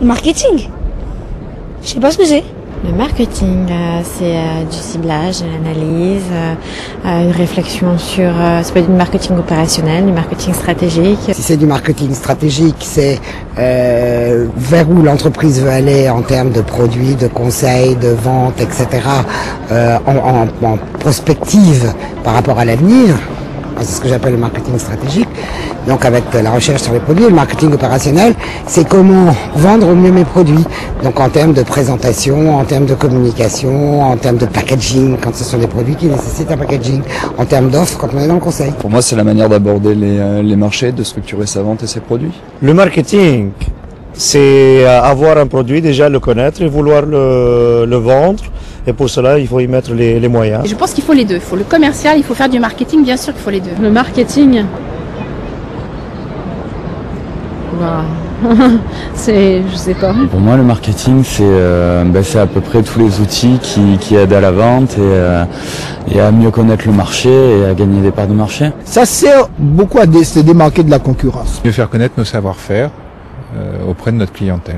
Le marketing? Je sais pas ce que c'est. Le marketing, c'est du ciblage, de l'analyse, une réflexion sur, ça peut être du marketing opérationnel, du marketing stratégique. Si c'est du marketing stratégique, c'est vers où l'entreprise veut aller en termes de produits, de conseils, de ventes, etc. En prospective par rapport à l'avenir. C'est ce que j'appelle le marketing stratégique. Donc avec la recherche sur les produits, le marketing opérationnel, c'est comment vendre au mieux mes produits. Donc en termes de présentation, en termes de communication, en termes de packaging, quand ce sont des produits qui nécessitent un packaging, en termes d'offres quand on est dans le conseil. Pour moi, c'est la manière d'aborder les marchés, de structurer sa vente et ses produits. Le marketing, c'est avoir un produit, déjà le connaître et vouloir le vendre. Et pour cela, il faut y mettre les moyens. Je pense qu'il faut les deux. Il faut le commercial, il faut faire du marketing, bien sûr qu'il faut les deux. Le marketing, je sais pas. Pour moi, le marketing, c'est à peu près tous les outils qui aident à la vente et à mieux connaître le marché et à gagner des parts de marché. Ça sert beaucoup à se démarquer de la concurrence. Mieux faire connaître nos savoir-faire auprès de notre clientèle,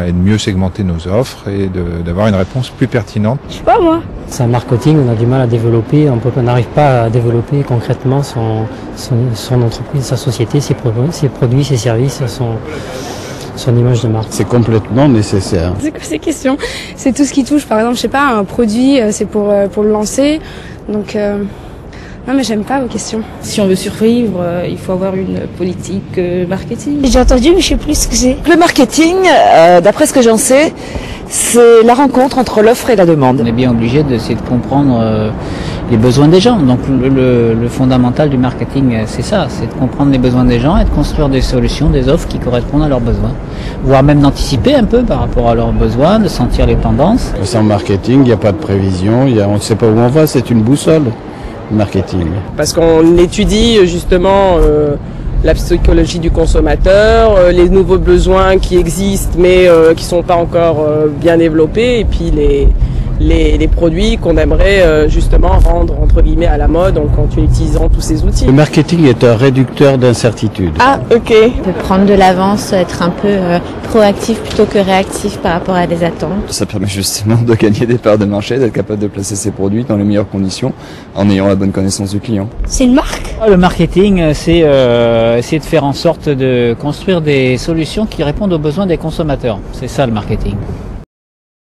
et de mieux segmenter nos offres et d'avoir une réponse plus pertinente. Je sais pas moi. C'est un marketing, on a du mal à développer, on n'arrive pas à développer concrètement son entreprise, sa société, ses produits, ses services, son image de marque. C'est complètement nécessaire. C'est quoi ces questions? C'est tout ce qui touche, par exemple, je sais pas, un produit, c'est pour le lancer, donc... Non mais j'aime pas vos questions. Si on veut survivre, il faut avoir une politique marketing. J'ai entendu mais je sais plus ce que c'est. Le marketing, d'après ce que j'en sais, c'est la rencontre entre l'offre et la demande. On est bien obligé d'essayer de comprendre les besoins des gens. Donc le fondamental du marketing, c'est ça, c'est de comprendre les besoins des gens et de construire des solutions, des offres qui correspondent à leurs besoins. Voire même d'anticiper un peu par rapport à leurs besoins, de sentir les tendances. Sans marketing, il n'y a pas de prévision, on ne sait pas où on va, c'est une boussole. Marketing. Parce qu'on étudie justement la psychologie du consommateur, les nouveaux besoins qui existent mais qui sont pas encore bien développés, et puis les produits qu'on aimerait justement rendre entre guillemets à la mode en utilisant tous ces outils. Le marketing est un réducteur d'incertitude. Ah, ok. De prendre de l'avance, être un peu proactif plutôt que réactif par rapport à des attentes. Ça permet justement de gagner des parts de marché, d'être capable de placer ses produits dans les meilleures conditions en ayant la bonne connaissance du client. C'est une marque? Le marketing, c'est essayer de faire en sorte de construire des solutions qui répondent aux besoins des consommateurs. C'est ça le marketing.